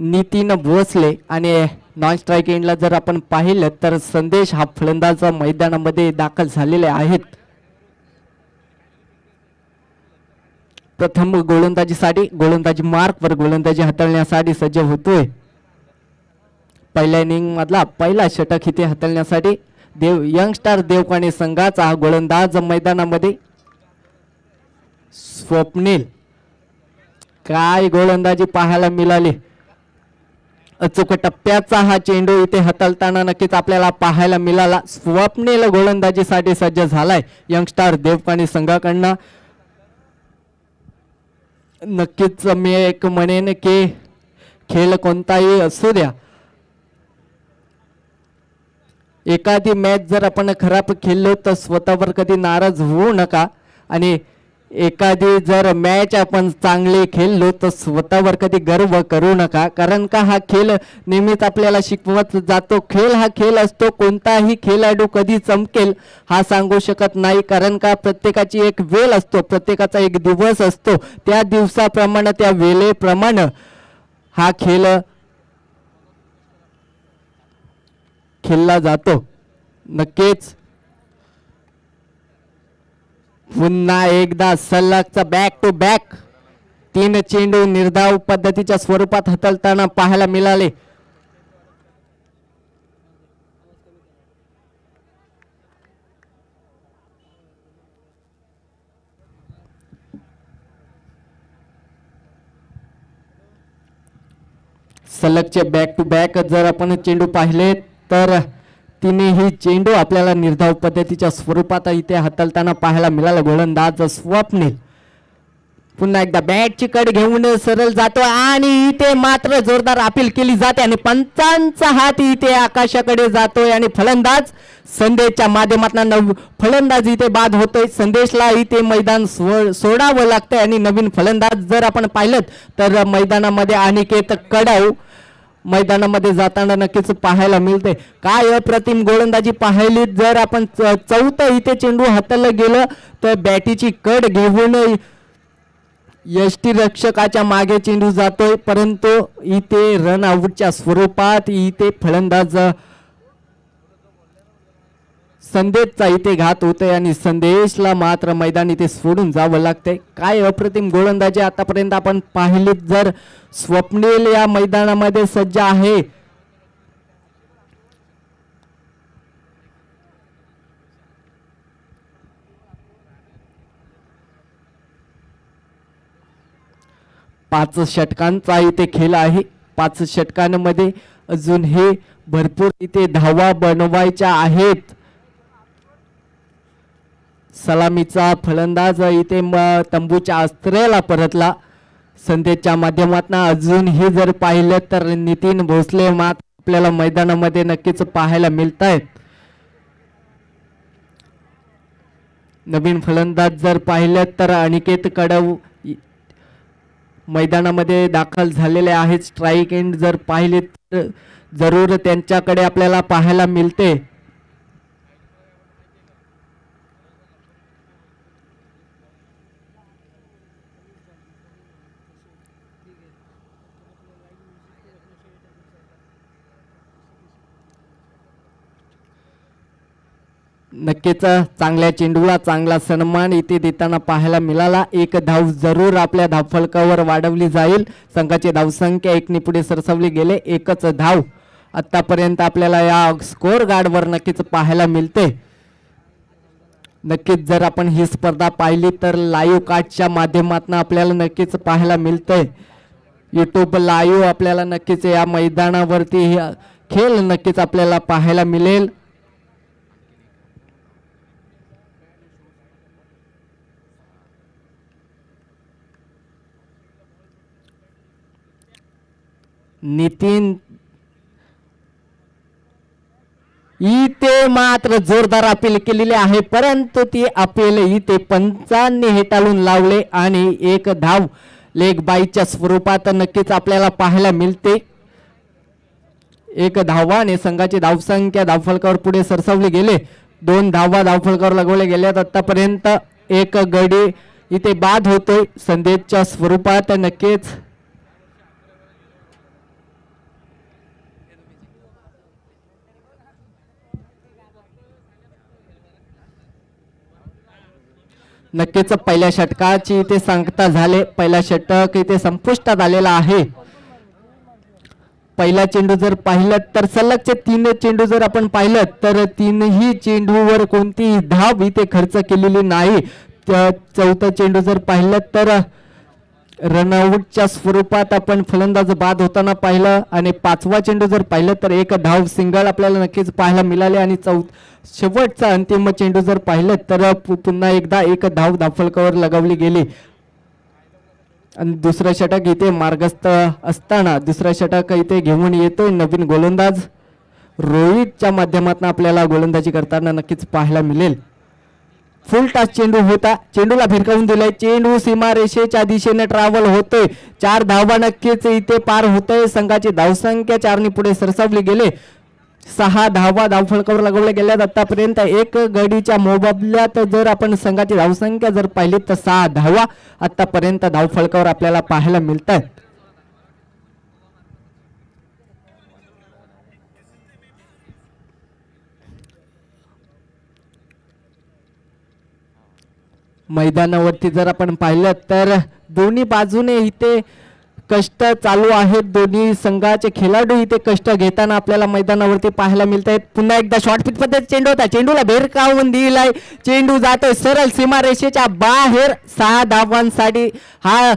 नितीन भोसले आणि non strike एंडला जर आपण पाहिलं तर संदेश हा फलंदाज मैदानामध्ये दाखल झालेले आहेत. प्रथम गोलंदाजीसाठी गोलंदाजी मार्कवर गोलंदाजी हाताळण्यासाठी सज्ज होतोय. पहिल्या इनिंग मधला पहिला षटक इथे हाताळण्यासाठी यंगस्टार देवकाणे संघाचा हा गोलंदाज मैदानामध्ये. स्वप्नील काय गोलंदाजी पाहायला मिळाली. अचूक टप्प्याचा हा चेंडू इथे हाताळताना नक्कीच आपल्याला पाहायला मिळाला. स्वप्नील गोलंदाजीसाठी सज्ज झालाय यंगस्टार देवकाणे संघाकडनं. नक्कीच मी एक म्हणेन की खेळ कोणताही असू द्या, एखादी मॅच जर आपण खराब खेळलो तर स्वतःवर कधी नाराज होऊ नका आणि एखादी जर मॅच आपण चांगली खेळलो तर स्वतःवर कधी गर्व करू नका. कारण का हा खेळ नेहमीच आपल्याला शिकवत जातो. खेळ हा खेळ असतो. कोणताही खेळाडू कधी चमकेल हा सांगू शकत नाही. कारण का प्रत्येकाची एक वेळ असतो, प्रत्येकाचा एक दिवस असतो. त्या दिवसाप्रमाणे त्या वेळेप्रमाणे हा खेळ खेळला जातो. नक्कीच पुन्हा एकदा सलगचा बॅक टू बॅक 3 चेंडू निर्धाव पद्धतीच्या स्वरूपात हाताळताना पाहायला मिळाले. सलगचे बॅक टू बॅक जर आपण चेंडू पाहिले तर तिन्ही चेंडू आपल्याला निर्धाव पद्धतीच्या स्वरूपात इथे हाताळताना पाहायला मिळाला. गोलंदाज स्वप्नील पुन्हा एकदा बॅटची कड घेऊन सरळ जातो आणि इथे मात्र जोरदार अपील केली जाते आणि पंचांचा हात इथे आकाशाकडे जातोय आणि फलंदाज संदेशच्या माध्यमातून फलंदाज इथे बाद होतोय. संदेशला इथे मैदान सोडावं लागतंय आणि नवीन फलंदाज जर आपण पाहिलं तर मैदानामध्ये अनिकेत कडाव मैदानामध्ये जाताना नक्कीच पाहायला मिळते. काय अप्रतिम गोलंदाजी पाहिली. जर आपण चौथं इथे चेंडू हाताळलं गेलं तर बॅटीची कड घेऊन यष्टीरक्षकाच्या मागे चेंडू जातोय, परंतु इथे रन आउटच्या स्वरूपात इथे फलंदाज संदेशचा इथे घात होतोय आणि संदेशला मात्र मैदान इथे सोडून जावं लागतंय. काय अप्रतिम गोलंदाजी आतापर्यंत आपण पाहिली. जर स्वप्नील या मैदानामध्ये सज्ज आहे, पाच षटकांचा इथे खेळ आहे. 5 षटकांमध्ये अजून हे भरपूर इथे धावा बनवायच्या आहेत. सलामीचा फलंदाज इथे तंबूच्या अस्त्रेला परतला. संदेशच्या माध्यमातून अजूनही जर पाहिलं तर नितीन भोसले मात्र आपल्याला मैदानामध्ये नक्कीच पाहायला मिळत आहेत. नवीन फलंदाज जर पाहिलं तर अनिकेत कडाव मैदानामध्ये दाखल झालेले आहेत. स्ट्राईक एंड जर पाहिले तर जरूर त्यांच्याकडे आपल्याला पाहायला मिळते. नक्कीच चांगल्या चेंडूला चांगला सन्मान इथे देताना पाहायला मिळाला. 1 धाव जरूर आपल्या धावफलकावर वाढवली जाईल. संघाची धावसंख्या 1 ने पुढे सरसावली गेले. 1च धाव आतापर्यंत आपल्याला या स्कोर गार्डवर नक्कीच पाहायला मिळते. नक्कीच जर आपण ही स्पर्धा पाहिली तर लाईव्ह कास्टच्या माध्यमातून आपल्याला नक्कीच पाहायला मिळतंय. यूट्यूब लाईव्ह आपल्याला नक्कीच या मैदानावरती खेळ नक्कीच आपल्याला पाहायला मिळेल. नितीन इथे मात्र जोरदार अपील केलेले आहे, परंतु ती अपील इथे पंचांनी हेटाळून लावले आणि 1 धाव लेग बाईच्या स्वरूपात नक्कीच आपल्याला पाहायला मिळते. 1 धावाने संघाची धावसंख्या धावफलकावर पुढे सरसावली गेले. 2 धावा धावफलकावर लगवल्या गेल्यात. आतापर्यंत 1 गडी इथे बाद होतोय संदेशच्या स्वरूपात. नक्कीच नक्कीच पहिल्या षटकाची इथे सांगता झाले. पहिला षटक इथे संपुष्टात आलेला आहे. पहिला चेंडू जर पाहिलं तर सलगचे 3 चेंडू जर आपण पाहिलं तर 3ही चेंडूवर कोणतीही धाव इथे खर्च केलेली नाही. चौथा चेंडू जर पाहिलं तर रनआउटच्या स्वरूपात आपण फलंदाज बाद होताना पाहिलं आणि 5वा चेंडू जर पाहिलं तर एक धाव सिंगल आपल्याला नक्कीच पाहायला मिळाले आणि शेवटचा अंतिम चेंडू जर पाहिलं तर पुन्हा एकदा एक धाव धावफलकावर लगावली गेली. आणि दुसरं षटक इथे मार्गस्थ असताना दुसरा षटक इथे घेऊन येतोय नवीन गोलंदाज रोहितच्या माध्यमातून आपल्याला गोलंदाजी करताना नक्कीच पाहायला मिळेल. फुल टॉस चेंडू होता. चेंडूला भिरकावून दिलाय. चेंडू सीमारेषेच्या दिशेने ट्रॅव्हल होतोय. 4 धावा नक्कीच इथे पार होतोय. संघाची धावसंख्या 4 पुढे सरसावली गेले. 6 धावा धावफलकावर लगवल्या गेल्यात आतापर्यंत. एक गडीच्या मोबदल्यात जर आपण संघाची धावसंख्या जर पाहिली तर 6 धावा आतापर्यंत धावफलकावर आपल्याला पाहायला मिळतात. मैदानावरती जर आपण पाहिलं तर दोन्ही बाजूने इथे कष्ट चालू आहेत. दोन्ही संघाचे खेळाडू इथे कष्ट घेताना आपल्याला मैदानावरती पाहायला मिळत आहेत. पुन्हा एकदा शॉर्ट पिच पद्धत चेंडू होता. चेंडूला भेरकावून दिलाय. चेंडू जातोय सरळ सीमारेषेच्या बाहेर. 6 धावांसाठी हा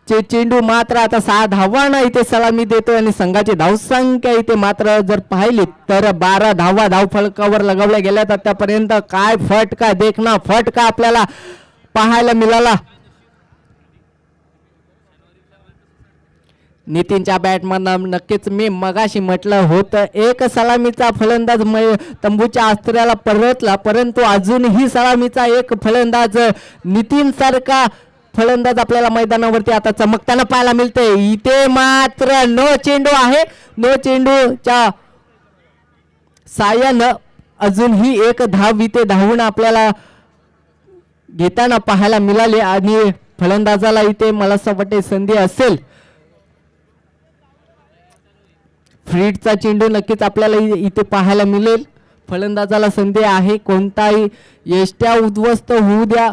चेंडू मात्र आता 6 धावांना इथे सलामी देतोय आणि संघाची धावसंख्या इथे मात्र जर पाहिली तर 12 धावा धावफलकावर लगावल्या गेल्यात आतापर्यंत. काय फटका देखना फटका आपल्याला पाहायला मिळाला. नितीनच्या बॅटमधनं नक्कीच मी मगाशी म्हटलं होतं एक सलामीचा फलंदाज तंबूच्या अस्त्राला परतला, परंतु अजूनही सलामीचा एक फलंदाज नितीन सारखा फलंदाज आपल्याला मैदानावरती आता चमकताना पाहायला मिळते. इथे मात्र नो चेंडू आहे. नो चेंडूच्या साह्यानं अजूनही एक धाव इथे धावून आपल्याला घेताना पाहायला मिळाले आणि फलंदाजाला इथे मला असं वाटते संधी असेल. फ्रीडचा चेंडू नक्कीच आपल्याला इथे पाहायला मिळेल. फलंदाजाला संधी आहे. कोणताही यष्ट्या उद्ध्वस्त होऊ द्या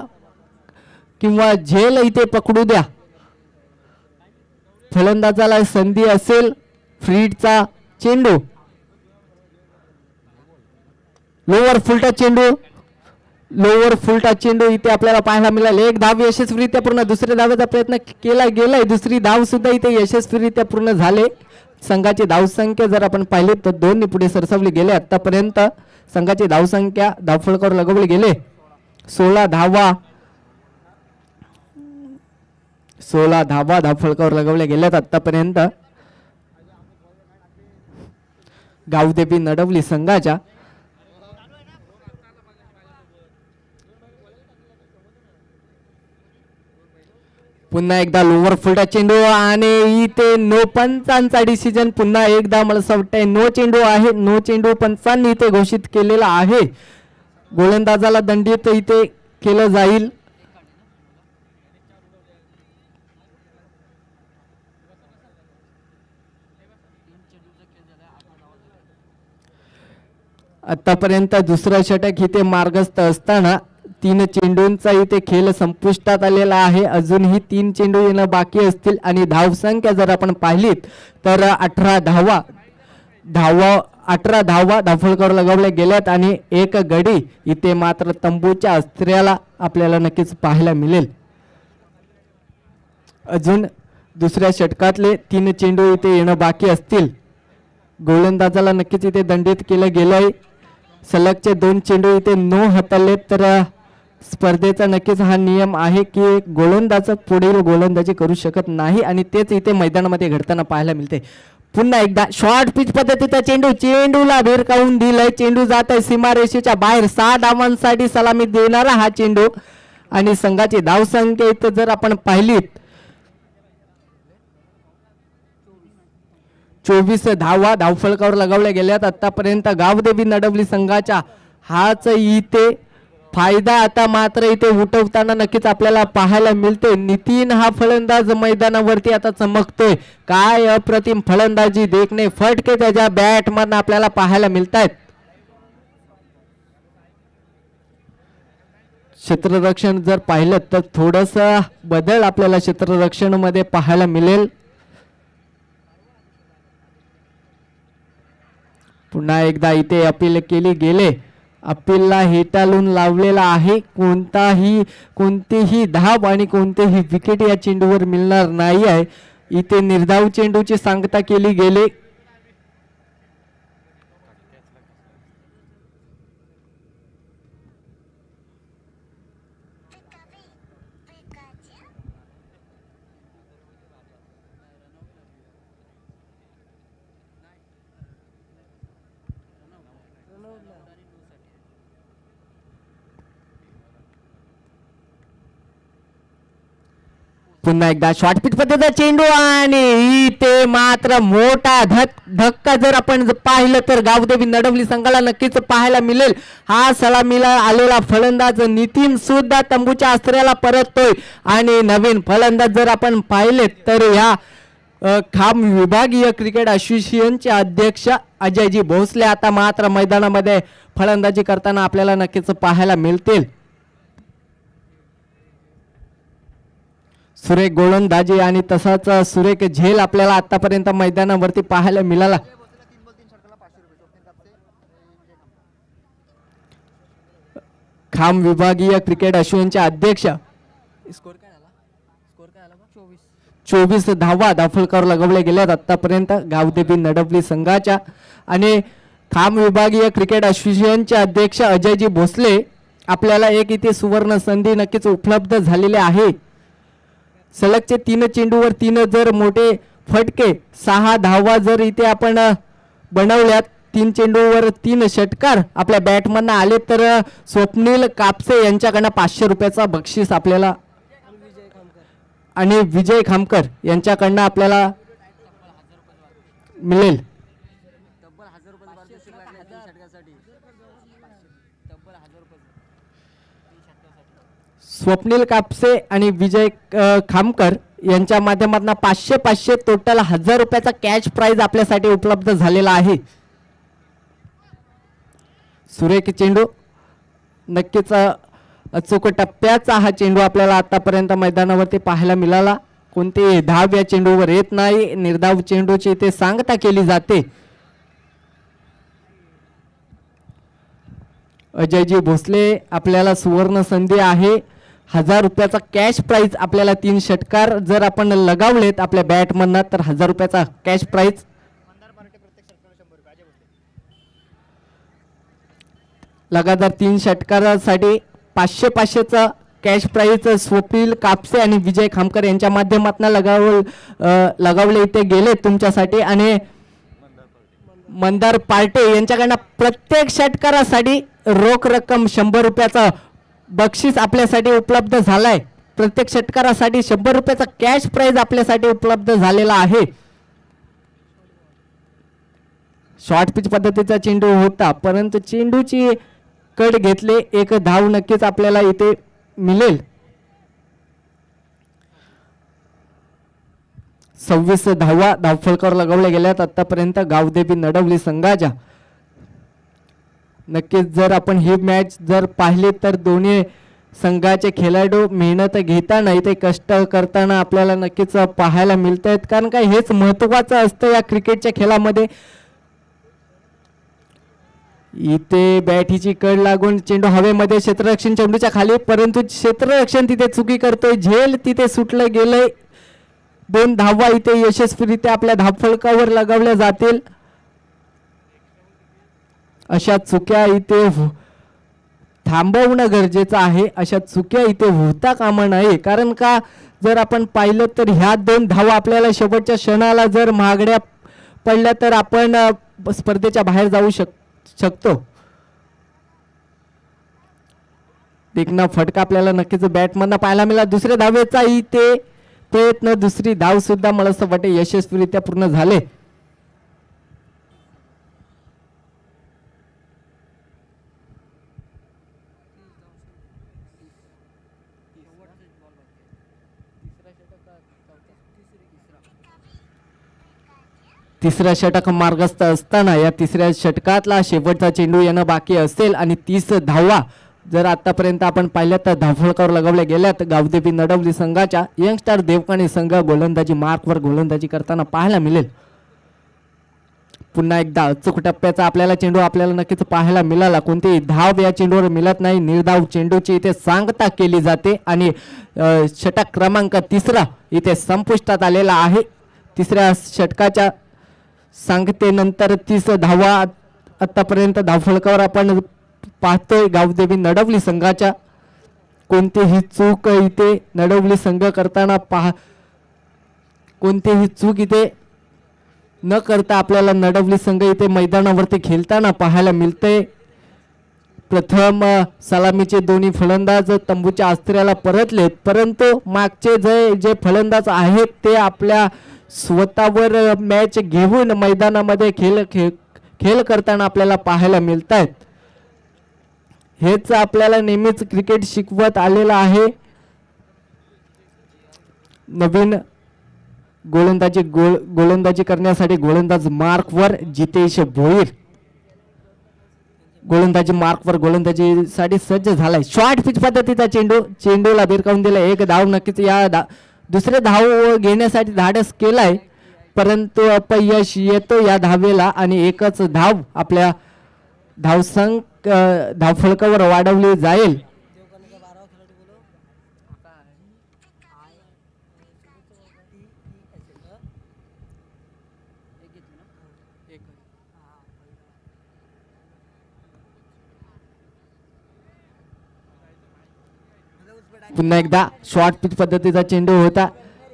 किंवा झेल इथे पकडू द्या, फलंदाजाला संधी असेल. फ्रीडचा चेंडू लोअर फुलटा चेंडू लोअर फुलटा चेंडू इथे आपल्याला पाहायला मिळाल. एक धाव यशस्वीरित्या पूर्ण. दुसऱ्या धावेचा प्रयत्न केला गेलाय. दुसरी धाव सुद्धा इथे यशस्वीरित्या पूर्ण झाले. संघाची धावसंख्या जर आपण पाहिली तर 2 पुढे सरसावली गेले. आतापर्यंत संघाची धावसंख्या धावफलकावर लगवली गेले 16 धावा. 16 धावा धावफलकावर लगवल्या गेल्यात आतापर्यंत. गावदेवी नडवली संघाच्या. पुन्हा एकदा लोअर फुलटा चेंडू आणि इथे नो पंचांचा डिसिजन. पुन्हा एकदा मला असं वाटतंय नो चेंडू आहे. नो चेंडू पंचांनी इथे घोषित केलेला आहे. गोलंदाजाला दंडित इथे केलं जाईल. आतापर्यंत दुसरं षटक इथे मार्गस्थ असताना 3 चेंडूंचा इथे खेळ संपुष्टात आलेला आहे. अजूनही 3 चेंडू येणं बाकी असतील आणि धावसंख्या जर आपण पाहिलीत तर 18 धावा 18 धावा धावफलकावर लगावल्या गेल्यात आणि एक गडी इथे मात्र तंबूच्या अस्त्र्याला आपल्याला नक्कीच पाहायला मिळेल. अजून दुसऱ्या षटकातले 3 चेंडू इथे येणं बाकी असतील. गोलंदाजाला नक्कीच इथे दंडित केलं गेलंय. सलगचे 2 चेंडू इथे नो हाताळले तर स्पर्धेचा नक्कीच हा नियम आहे की गोलंदाज पुढील गोलंदाजी करू शकत नाही आणि तेच इथे मैदानामध्ये घडताना पाहायला मिळते. पुन्हा एकदा शॉर्ट पिच पद्धतीचा चेंडू. चेंडूला भिरकावून दिलाय. चेंडू जात आहे सीमारेषेच्या बाहेर. 6 धावांसाठी सलामी देणारा हा चेंडू आणि संघाची धावसंख्या इथे जर आपण पाहिलीत 24 धावा धावफलकावर लगावल्या गेल्यात आतापर्यंत. गावदेवी नडवली संघाच्या हाच इथे फायदा आता मात्र इथे उठवताना नक्कीच आपल्याला पाहायला मिळते. नितीन हा फलंदाज मैदानावरती आता चमकतोय. काय अप्रतिम फलंदाजी देखणे फटके त्याच्या बॅट मधून आपल्याला पाहायला मिळतात. क्षेत्ररक्षण जर पाहिलं तर थोडंसं बदल आपल्याला क्षेत्ररक्षणामध्ये पाहायला मिळेल. पुन्हा एकदा इथे अपील केली गेले. अपीलला हेटाळून लावलेला आहे. कोणतीही धाव आणि कोणतेही विकेट या चेंडूवर मिळणार नाही आहे. इथे निर्धाव चेंडूची सांगता केली गेली. पुन्हा एकदा शॉर्ट पिच पद्धतीचा चेंडू आणि इथे मात्र मोठा धक्का जर आपण पाहिलं तर गावदेवी नडवली संघाला नक्कीच पाहायला मिळेल. हा सलामीला आलेला फलंदाज नितीन सुद्धा तंबूच्या आश्रयाला परततोय आणि नवीन फलंदाज जर आपण पाहिले तर या खाम विभागीय क्रिकेट असोसिएशनचे अध्यक्ष अजयजी भोसले आता मात्र मैदानामध्ये फलंदाजी करताना आपल्याला नक्कीच पाहायला मिळतील. सुरेख गोलंदाजी आणि तसाच सुरेख झेल आपल्याला आतापर्यंत मैदानावरती पाहायला मिळाला. खाम विभागीय क्रिकेट असोसिएशनचे अध्यक्ष 24 धावा धावफलकावर लगवले गेल्यात आतापर्यंत गावदेवी नडवली संघाच्या. आणि खाम विभागीय क्रिकेट असोसिएशनचे अध्यक्ष अजयजी भोसले आपल्याला एक इथे सुवर्ण संधी नक्कीच उपलब्ध झालेले आहे. सलगचे 3 चेंडूवर 3 जर मोठे फटके 6 धावा जर इथे आपण बनवल्यात, 3 चेंडूवर 3 षटकार आपल्या बॅटमन आले तर स्वप्नील कापसे यांच्याकडनं 500 रुपयाचा बक्षीस आपल्याला आणि विजय खामकर यांच्याकडनं आपल्याला मिळेल. स्वप्नील कापसे आणि विजय खामकर यांच्या माध्यमातून 500 टोटल 1000 रुपयाचा कॅश प्राइज आपल्यासाठी उपलब्ध झालेला आहे. सुरेख चेंडू नक्कीच अचूक टप्प्याचा हा चेंडू आपल्याला आतापर्यंत मैदानावरती पाहायला मिळाला. कोणते धाव या चेंडूवर येत नाही. निर्धाव चेंडूची इथे सांगता केली जाते. अजयजी भोसले आपल्याला सुवर्ण संधी आहे. 1000 रुपयाचा कॅश प्राइज आपल्याला 3 षटकार जर आपण लगावलेत आपल्या बॅटमधनं तर 1000 रुपयाचा कॅश प्राइज. लगातार 3 षटकारासाठी 500चा कॅश प्राइज स्वप्नील कापसे आणि विजय खामकर यांच्या माध्यमातून लगावले इथे गेले तुमच्यासाठी. आणि मंदार पार्टे यांच्याकडनं प्रत्येक षटकारासाठी रोख रक्कम 100 रुपयाचा बक्षीस आपल्यासाठी उपलब्ध झालाय. प्रत्येक षटकारासाठी 100 रुपयाचा कॅश प्राइज आपल्यासाठी उपलब्ध झालेला आहे. शॉर्ट पिच पद्धतीचा चेंडू होता परंतु चेंडूची कट घेतले. एक धाव नक्कीच आपल्याला इथे मिळेल. 26 धावा धावफलकावर लगावल्या गेल्यात आतापर्यंत गावदेवी नडवली संघाच्या. नक्कीच जर आपण ही मॅच जर पाहिले तर दोन्ही संघाचे खेळाडू मेहनत घेताना इथे कष्ट करताना आपल्याला नक्कीच पाहायला मिळत आहेत. कारण काय हेच महत्त्वाचं असतं या क्रिकेटच्या खेळामध्ये. इथे बॅटीची कड लागून चेंडू हवेमध्ये क्षेत्ररक्षण चेंडूच्या खाली परंतु क्षेत्ररक्षण तिथे चुकी करतोय. झेल तिथे सुटलं गेलंय. 2 धावा इथे यशस्वीरित्या आपल्या धावफलकावर लगावल्या जातील. अशा चुक्या इथे थांबवणं गरजेचं आहे. अशा चुक्या इथे होता कामा नये. कारण का जर आपण पाहिलं तर ह्या 2 धावा आपल्याला शेवटच्या क्षणाला जर महागड्या पडल्या तर आपण स्पर्धेच्या बाहेर जाऊ शकतो. देखना फटका आपल्याला नक्कीच बॅटमधनं पाहायला मिळाला. दुसऱ्या धावेचा इथे प्रयत्न, दुसरी धाव सुद्धा मला असं वाटते यशस्वीरित्या पूर्ण झाले. तिसरा षटक मार्गस्थ असताना या तिसऱ्या षटकातला शेवटचा चेंडू येणं बाकी असेल आणि 30 धावा जर आतापर्यंत आपण पाहिलं तर धावफलकावर लगावल्या गेल्यात गावदेवी नडवली संघाच्या यंगस्टार देवकाणी संघ गोलंदाजी मार्कवर गोलंदाजी करताना पाहायला मिळेल. पुन्हा एकदा अचूक टप्प्याचा आपल्याला चेंडू आपल्याला नक्कीच पाहायला मिळाला. कोणतीही धाव या चेंडूवर मिळत नाही. निर्धाव चेंडूची इथे सांगता केली जाते आणि षटक क्रमांक 3 इथे संपुष्टात आलेला आहे. तिसऱ्या षटकाच्या सांगतेनंतर 30 धावा आतापर्यंत धावफलकावर आपण पाहतोय गावदेवी नडवली संघाच्या. कोणतीही चूक इथे नडवली संघ करताना कोणतीही चूक इथे न करता आपल्याला नडवली संघ इथे मैदानावरती खेळताना पाहायला मिळते. प्रथम सलामीचे दोन्ही फलंदाज तंबूच्या अस्त्र्याला परतलेत, परंतु मागचे जे फलंदाज आहेत ते आपल्या स्वतःवर मॅच घेऊन मैदानामध्ये खेळ करताना आपल्याला पाहायला मिळत आहेत. हेच आपल्याला नेहमीच क्रिकेट शिकवत आलेलं आहे. नवीन गोलंदाजी करण्यासाठी गोलंदाज मार्कवर जितेश भोईर गोलंदाजी मार्कवर गोलंदाजीसाठी सज्ज झालाय. शॉर्ट पिच पद्धतीचा चेंडूला भिरकावून दिला. एक धाव नक्कीच या दुसरे धाव घेण्यासाठी धाडस केलाय, परंतु अपयश येतो या धावेला आणि एकच धाव आपल्या धावफलकावर वाढवली जाईल. पुन्हा एकदा शॉर्ट पिच पद्धतीचा चेंडू होता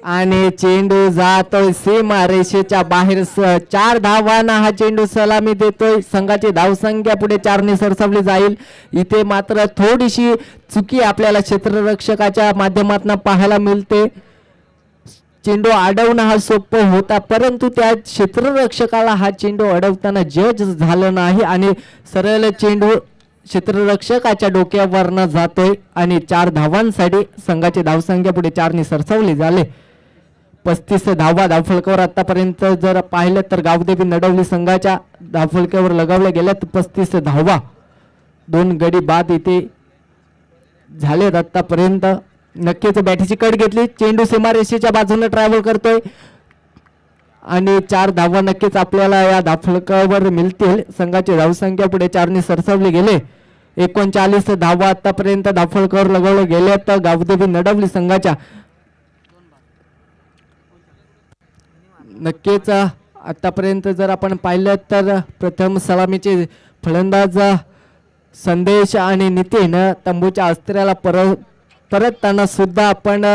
आणि चेंडू जातोय सीमा रेषेच्या बाहेर. 4 धावांना हा चेंडू सलामी देतोय. संघाची धावसंख्या पुढे 4 ने सरसावली जाईल. इथे मात्र थोडीशी चुकी आपल्याला क्षेत्ररक्षकाच्या माध्यमातून पाहायला मिळते. चेंडू अडवणं हा सोपं होता, परंतु त्या क्षेत्ररक्षकाला हा चेंडू अडवताना जज झालं नाही आणि सरळ चेंडू क्षेत्ररक्षकाच्या डोक्यावरनं जातोय आणि 4 धावांसाठी संघाची धावसंख्या पुढे 4 ने सरसावली झाले. 35 धावा धावफलकावर आतापर्यंत जर पाहिलं तर गावदेवी नडवली संघाच्या धावफलकावर लगावल्या गेल्यात 35 धावा. 2 गडी बाद इथे झालेत आतापर्यंत. नक्कीच बॅटीची कट घेतली. चेंडू सीमारेषेच्या बाजूने ट्रॅव्हल करतोय आणि 4 धावा नक्कीच आपल्याला या धावफलकावर मिळतील. संघाची धावसंख्या पुढे 4 ने सरसावली गेले. 39 धावा आतापर्यंत धावफलकावर लगावल्या गेल्यात गावदेवी नडवली संघाच्या. नक्कीच आतापर्यंत जर आपण पाहिलं तर प्रथम सलामीचे फलंदाज संदेश आणि नितीन तंबूच्या अस्त्र्याला परतताना सुद्धा आपण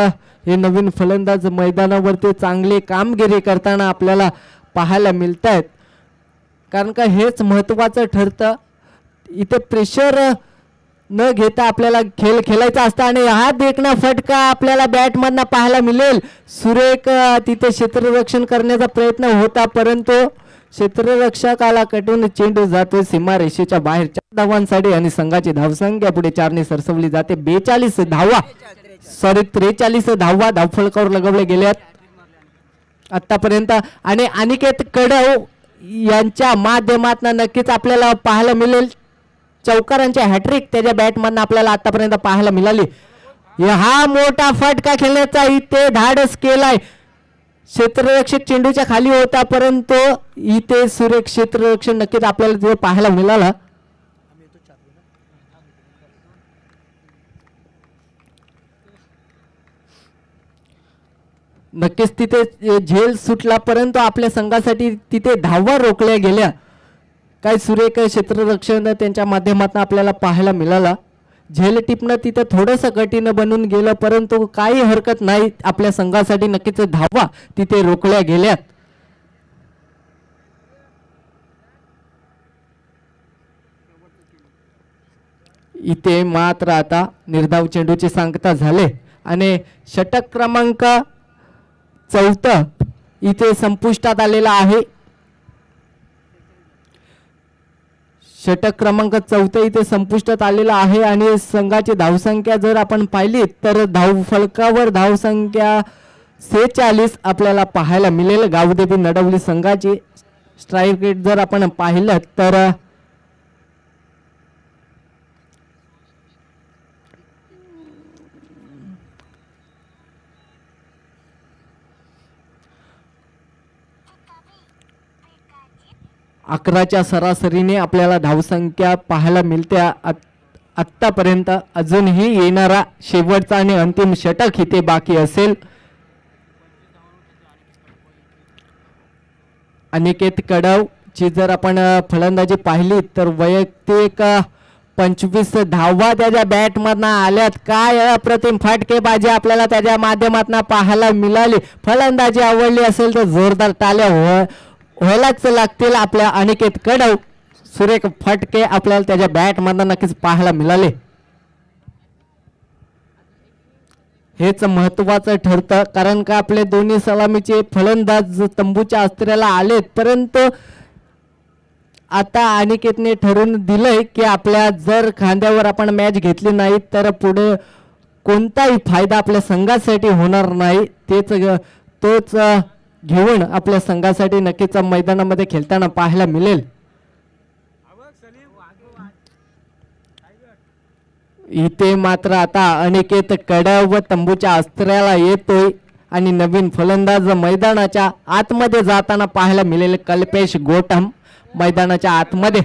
हे नवीन फलंदाज मैदानावरती चांगली कामगिरी करताना आपल्याला पाहायला मिळत आहेत. कारण का हेच महत्त्वाचं ठरतं. इथे प्रेशर न घेता आपल्याला खेळ खेळायचा असता आणि हा देखणा फटका आपल्याला बॅटमधनं पाहायला मिळेल. सुरेख तिथे क्षेत्ररक्षण करण्याचा प्रयत्न होता, परंतु क्षेत्ररक्षकाला कटून चेंडू जातो सीमारेषेच्या बाहेर 4 धावांसाठी आणि संघाची धावसंख्या पुढे 4 ने सरसावली जाते. 43 धावा 43 धावा धावफलकावर लगावल्या गेल्यात आतापर्यंत आणि अनिकेत कडव यांच्या माध्यमातून नक्कीच आपल्याला पाहायला मिळेल चौकारांची हॅट्रिक त्याच्या बॅटमधून आपल्याला आतापर्यंत पाहायला मिळाली. हा मोठा फटका खेळण्याचा इथे धाडस केलाय. क्षेत्ररक्षक चेंडूच्या खाली होता, परंतु इथे सुरेख क्षेत्ररक्षण नक्कीच आपल्याला तिथे पाहायला मिळाला. नक्कीच तिथे झेल सुटला, परंतु आपल्या संघासाठी तिथे धावा रोखल्या गेल्या. काय सुरेख क्षेत्ररक्षण त्यांच्या माध्यमातून आपल्याला पाहायला मिळाला. झेल टिपणं तिथं थोडंसं कठीण बनून गेलं, परंतु काही हरकत नाही. आपल्या संघासाठी नक्कीच धावा तिथे रोखल्या गेल्यात. इथे मात्र आता निर्धाव चेंडूची सांगता झाले आणि षटक क्रमांक 4 इथे संपुष्टात आलेला आहे. षटक क्रमांक 4 इथे संपुष्टात आलेला आहे आणि संघाची धावसंख्या जर आपण पाहिली तर धावफलकावर धावसंख्या 46 आपल्याला पाहायला मिळेल गावदेवी नडवली संघाची. स्ट्राईक रेट जर आपण पाहिलं तर 11च्या सरासरीने आपल्याला धावसंख्या पाहायला मिळते. आत्तापर्यंत अजूनही येणारा शेवटचा आणि अंतिम षटक इथे बाकी असेल. अनिकेत कडव ची जर आपण फलंदाजी पाहिली तर वैयक्तिक 25 धावा त्याच्या बॅट मधनं आल्यात. काय अप्रतिम फटकेबाजी आपल्याला त्याच्या माध्यमातून पाहायला मिळाली. फलंदाजी आवडली असेल तर जोरदार टाळ्या व्हायलाच लागतील आपल्या अनिकेत कडव. सुरेख फटके आपल्याला त्याच्या बॅट मधनं नक्कीच पाहायला मिळाले. हेच महत्वाचं ठरतं कारण का आपले दोन्ही सलामीचे फलंदाज तंबूच्या अस्त्र्याला आलेत. परंतु आता अनिकेतने ठरवून दिलंय की आपल्या जर खांद्यावर आपण मॅच घेतली नाही तर पुढे कोणताही फायदा आपल्या संघासाठी होणार नाही. तोच घेऊन आपल्या संघासाठी नक्कीच मैदानामध्ये खेळताना पाहायला मिळेल. इथे मात्र आता अनिकेत कडव व तंबूच्या अस्त्र्याला येतोय आणि नवीन फलंदाज मैदानाच्या आतमध्ये जाताना पाहायला मिळेल. कल्पेश गोटम मैदानाच्या आतमध्ये.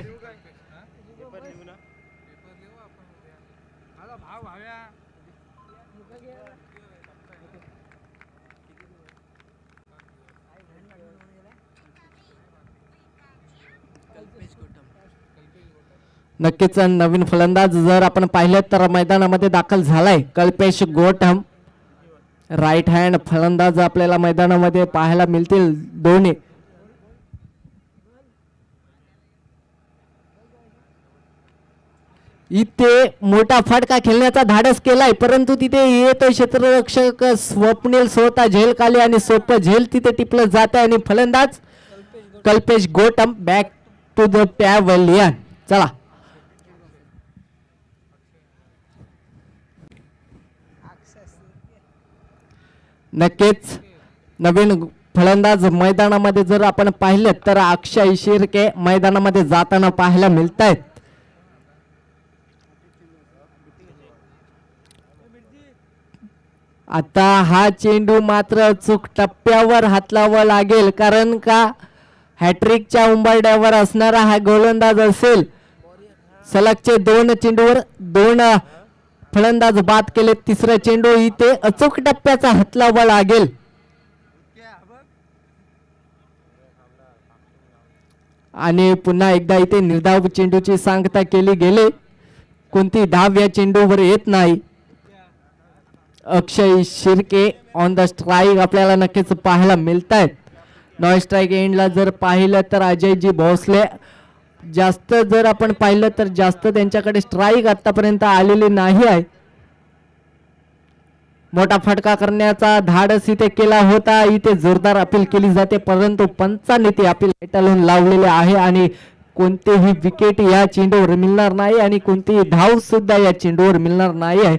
नक्कीच नवीन फलंदाज जर आपण पाहिले तर मैदानामध्ये दाखल झालाय. कल्पेश गोटम राईट हँड फलंदाज आपल्याला मैदानामध्ये पाहायला मिळतील दोन्ही. इथे मोठा फटका खेळण्याचा धाडस केलाय परंतु तिथे येतोय क्षेत्ररक्षक स्वप्नील स्वतः झेल खाली आणि सोपं झेल तिथे टिपलं जात आहे आणि फलंदाज Kalpesh Gotam back to the pavilion. चला नक्कीच नवीन फलंदाज मैदानामध्ये जर आपण पाहिले तर अक्षय शिर्के मैदानामध्ये जाताना पाहायला मिळत आहेत. आता हा चेंडू मात्र अचूक टप्प्यावर हातलावा लागेल कारण का हॅट्रिकच्या उंबरड्यावर असणारा हा गोलंदाज असेल. सलगचे 2 चेंडूवर 2 फलंदाज बाद केले. तिसरा चेंडू इथे अचूक टप्प्याचा हातलावा लागेल. आणि पुन्हा एकदा इथे निर्धाव चेंडूची सांगता केली गेली. कोणती धाव या चेंडूवर येत नाही. अक्षय शिर्के ऑन द स्ट्राईक आपल्याला नक्कीच पाहायला मिळत आहेत. नॉन स्ट्राईक एंडला जर पाहिलं तर अजयजी भोसले जास्त जर आपण पाहिलं तर जास्त त्यांच्याकडे स्ट्राईक आतापर्यंत आलेली नाही आहे. मोठा फटका करण्याचा धाडस इथे केला होता. इथे जोरदार अपील केली जाते परंतु पंचांनी ते अपील फेटाळून लावलेले आहे आणि कोणतेही विकेट या चेंडूवर मिळणार नाही आणि कोणतीही धाव सुद्धा या चेंडूवर मिळणार नाही आहे.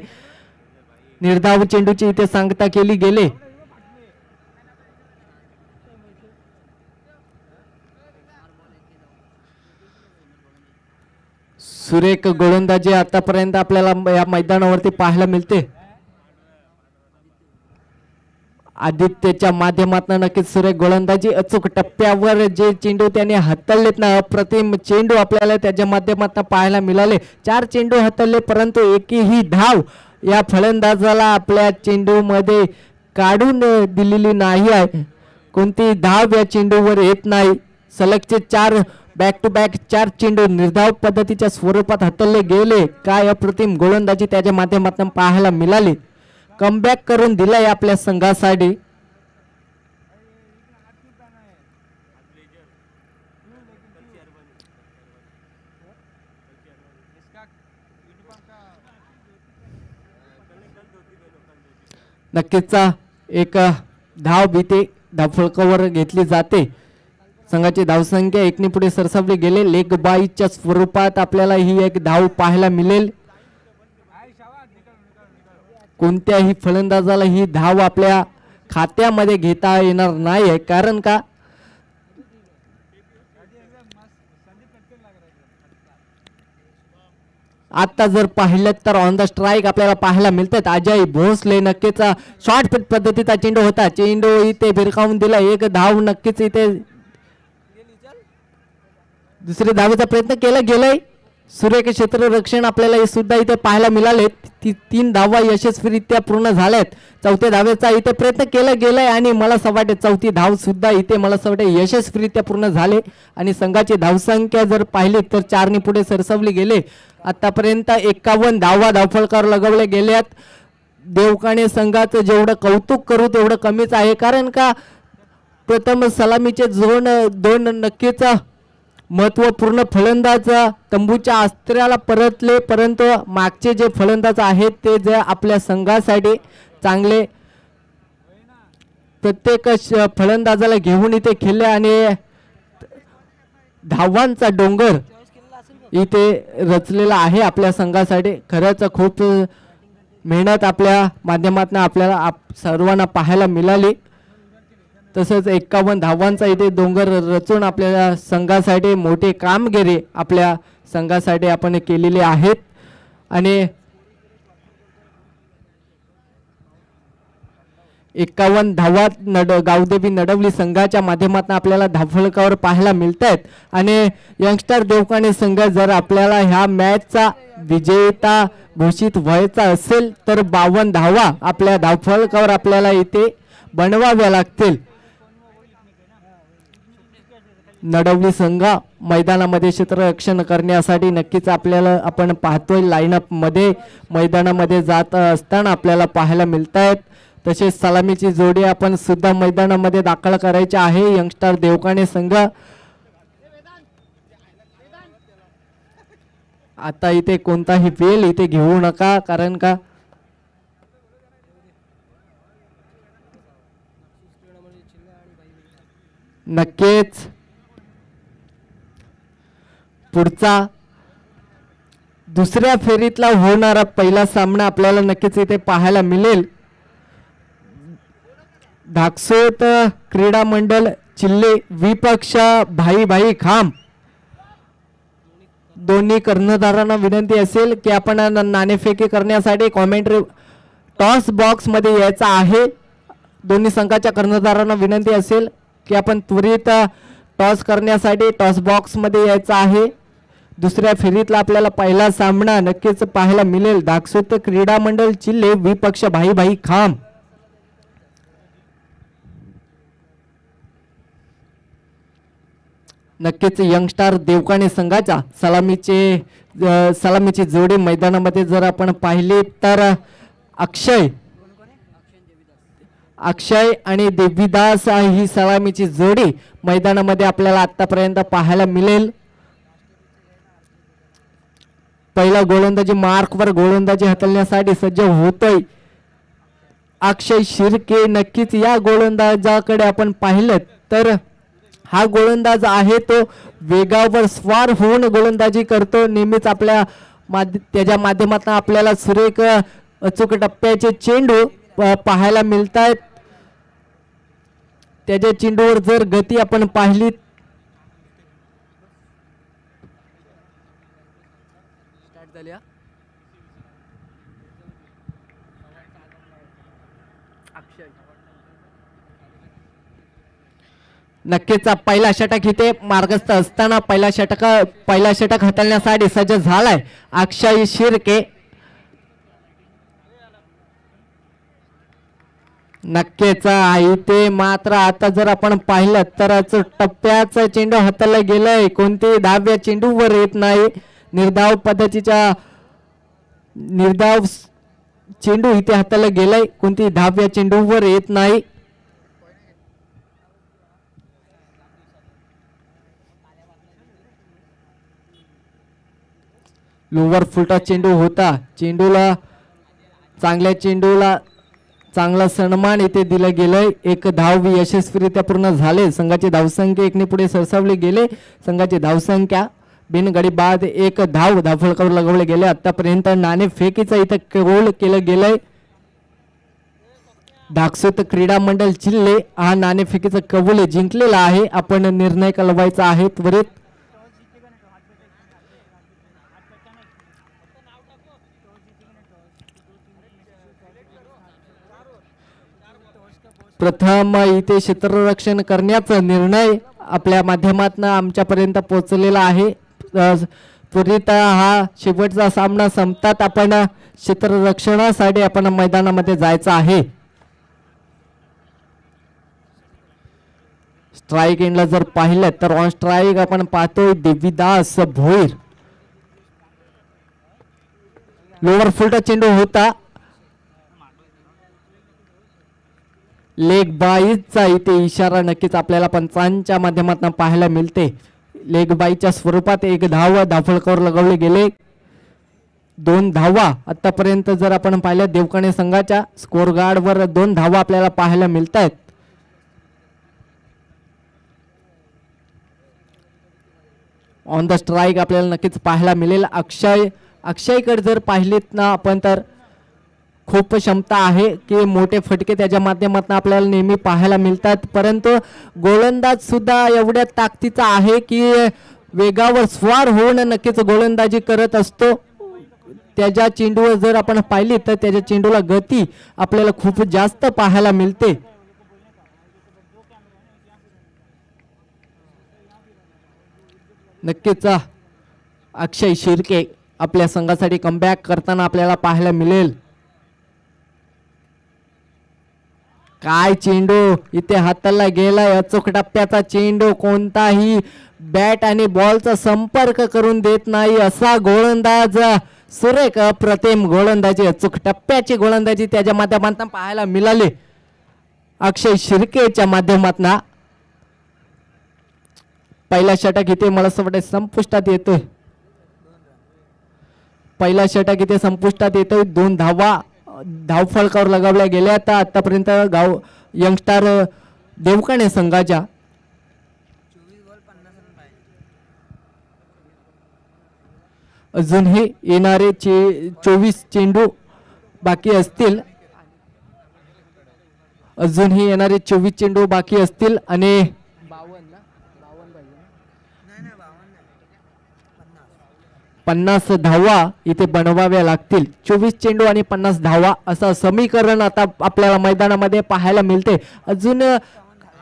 निर्धाव चेंडूची इथे सांगता केली गेली. सुरेख गोलंदाजी आतापर्यंत आपल्याला या मैदानावरती पाहायला मिळते. आदित्यच्या माध्यमातून नक्कीच सुरेख गोलंदाजी अचूक टप्प्यावर जे चेंडू त्याने हाताळलेत ना अप्रतिम चेंडू आपल्याला त्याच्या माध्यमातून पाहायला मिळाले. 4 चेंडू हाताळले परंतु एकही धाव या फलंदाजाला आपल्या चेंडू मध्ये काढून दिलेली नाही आहे. कोणती धाव या चेंडूवर येत नाही. सलगचे 4 बॅक टू बॅक 4 चेंडू निर्धाव पद्धतीच्या स्वरूपात हाताळले गेले. काय अप्रतिम गोलंदाजी त्याच्या माध्यमातून पाहायला मिळाली. कमबॅक करून दिलाय आपल्या संघासाठी. नक्कीच एक धाव भीती धावफलकावर घेतली जाते. संघाची धावसंख्या 1 ने पुढे सरसावली गेले. लेग बाईच्या स्वरूपात आपल्याला ही एक धाव पाहायला मिळेल. कोणत्याही फलंदाजाला ही धाव आपल्या खात्यामध्ये घेता येणार नाही आहे कारण का आता जर पाहिलं तर ऑन द स्ट्राईक आपल्याला पाहायला मिळतात. अजय भोसले नक्कीच शॉर्ट पिच पद्धतीचा चेंडू होता. चेंडू इथे भिरकावून दिला. एक धाव नक्कीच इथे दुसरे धावेचा प्रयत्न केला गेलाय. सुरेख क्षेत्ररक्षण आपल्याला हे सुद्धा इथे पाहायला मिळाले. 3 धावा यशस्वीरित्या पूर्ण झाल्यात. चौथ्या धावेचा इथे प्रयत्न केला गेलाय आणि मला असं वाटते चौथी धाव सुद्धा इथे मला असं वाटते यशस्वीरित्या पूर्ण झाले आणि संघाची धावसंख्या जर पाहिली तर 4 ने पुढे सरसवली गेले. आतापर्यंत 51 धावा धावफलकावर लगवले गेल्यात. देवकाणे संघाचं जेवढं कौतुक करू तेवढं कमीच आहे, कारण का प्रथम सलामीचे दोन नक्कीच महत्वपूर्ण फलंदाज तंबूच्या अस्त्राला परतले, परंतु मागचे जे फलंदाज आहेत ते जे आपल्या संघासाठी चांगले प्रत्येक फलंदाजाला घेऊन इथे खेळले आणि धावांचा डोंगर इथे रचलेला आहे आपल्या संघासाठी. खरंच खूप मेहनत आपल्या माध्यमातून आपल्याला सर्वांना पाहायला मिळाली. तसंच 51 धावांचा इथे डोंगर रचून आपल्या संघासाठी मोठे कामगिरी आपल्या संघासाठी आपण केलेले आहेत आणि 51 धावा गावदेवी नडवली संघाच्या माध्यमातून आपल्याला धावफलकावर पाहायला मिळत आहेत आणि यंगस्टर देवकाणे संघ जर आपल्याला ह्या मॅचचा विजेता घोषित व्हायचा असेल तर 52 धावा आपल्या धावफलकावर आपल्याला इथे बनवाव्या लागतील. नडवली संघ मैदानामध्ये क्षेत्ररक्षण करण्यासाठी नक्कीच आपल्याला आपण पाहतोय लाईनअप मध्ये मैदानामध्ये जात असताना आपल्याला पाहायला मिळत आहेत. तसेच सलामीची जोडी आपण सुद्धा मैदानामध्ये दाखल करायची आहे. यंगस्टर देवकाणे संघ आता इथे कोणताही वेळ इथे घेऊ नका, कारण का नक्कीच पुढचा दुसऱ्या फेरीतला होणारा पहिला सामना आपल्याला नक्कीच इथे पाहायला मिळेल. धाकसोत क्रीडा मंडळ चिल्ले विपक्ष भाई खाम. दोन्ही कर्णधारांना विनंती असेल की आपण नाणेफेकी करण्यासाठी कॉमेंट्री टॉस बॉक्स मध्ये यायचं आहे. दोन्ही संघाच्या कर्णधारांना विनंती असेल की आपण त्वरित टॉस करण्यासाठी टॉस बॉक्स मध्ये यायचं आहे. दुसऱ्या फेरीतला आपल्याला पहिला सामना नक्कीच पाहायला मिळेल. धाकसोत क्रीडा मंडळ चिल्ले विपक्ष भाई खाम. नक्कीच यंगस्टर देवकाणे संघाच्या सलामीची जोडी मैदानामध्ये जर आपण पाहिली तर अक्षय आणि देवीदास ही सलामीची जोडी मैदानामध्ये आपल्याला आतापर्यंत पाहायला मिळेल. पहिला गोलंदाजी मार्कवर गोलंदाजी हाताळण्यासाठी सज्ज होतोय अक्षय शिर्के. नक्कीच या गोलंदाजाकडे आपण पाहिलं तर हा गोलंदाज आहे तो वेगावर स्वार होऊन गोलंदाजी करतो. नेहमीच आपल्या त्याच्या माध्यमातून आपल्याला सुरेख अचूक टप्प्याचे चेंडू पाहायला मिळत आहेत. त्याच्या चेंडूवर जर गती आपण पाहिली नक्कीच पहिला षटक इथे मार्गस्थ असताना पहिला षटक हाताळण्यासाठी सज्ज झालाय अक्षय शिर्के. नक्कीच इथे मात्र आता जर आपण पाहिलं तर टप्प्याचं चेंडू हाताळलं गेलंय. कोणती धाव या चेंडूवर येत नाही. निर्धाव पद्धतीच्या निर्धाव चेंडू इथे हाताळलं गेलंय. कोणती धाव या चेंडूवर येत नाही. लोवर फुलटा चेंडू होता. चेंडूला चांगला सन्मान इथे दिला गेलाय. एक धाव यशस्वीरित्या पूर्ण झाले. संघाची धावसंख्या 1 ने पुढे सरसावले गेले. संघाची धावसंख्या बिनगडी बाद 1 धावफलकावर लगवले गेले. आतापर्यंत नाणेफेकीचा इथे गोल केलं गेलंय. धाकसोत क्रीडा मंडळ चिल्ले हा नाणेफेकीचा कबूल जिंकलेला आहे. आपण निर्णय कळवायचा आहे त्वरित. प्रथम इथे क्षेत्ररक्षण करण्याचा निर्णय आपल्या माध्यमातून आमच्यापर्यंत पोहोचलेला आहे. त्वरित हा शेवटचा सामना संपतात आपण क्षेत्ररक्षणासाठी आपण मैदानामध्ये जायचं आहे. स्ट्राईक एंडला जर पाहिलं तर ऑन स्ट्राईक आपण पाहतोय देवीदास भोईर. लोअर फुलटा चेंडू होता. लेग बाईचा इथे इशारा नक्कीच आपल्याला पंचांच्या माध्यमातून पाहायला मिळते. लेग बाईच्या स्वरूपात एक धाव धावफलकावर लगवले गेले. 2 धावा आतापर्यंत जर आपण पाहिलं देवकाणे संघाच्या स्कोर गार्डवर 2 धावा आपल्याला पाहायला मिळत आहेत. ऑन द स्ट्राईक आपल्याला नक्कीच पाहायला मिळेल. अक्षयकडे जर पाहिलेत ना आपण तर खूप क्षमता आहे की मोठे फटके त्याच्या माध्यमातून आपल्याला नेहमी पाहायला मिळतात. परंतु गोलंदाज सुद्धा एवढ्या ताकदीचा आहे की वेगावर स्वार होऊन नक्कीच गोलंदाजी करत असतो. त्याच्या चेंडूवर जर आपण पाहिली तर त्याच्या चेंडूला गती आपल्याला खूप जास्त पाहायला मिळते. नक्कीच अक्षय शिर्के आपल्या संघासाठी कमबॅक करताना आपल्याला पाहायला मिळेल. काय चेंडू इथे हाताला गेलाय. अचूक टप्प्याचा चेंडू. कोणताही बॅट आणि बॉलचा संपर्क करून देत नाही असा गोलंदाज. सुरेख अप्रतिम गोलंदाजी. अचूक टप्प्याची गोलंदाजी त्याच्या माध्यमातून पाहायला मिळाली अक्षय शिर्केच्या माध्यमातून. पहिला षटक इथे मला असं वाटतं संपुष्टात येतोय. पहिला षटक इथे संपुष्टात येतोय. 2 धावा धावफलकावर लगावल्या गेल्या. तर आतापर्यंत यंगस्टार देवकाणे संघाच्या अजूनही येणारे 24 चेंडू बाकी असतील. अजूनही येणारे 24 चेंडू बाकी असतील आणि 50 धावा इथे बनवाव्या लागतील. 24 चेंडू आणि 50 धावा असं समीकरण आता आपल्याला मैदानामध्ये पाहायला मिळते. अजून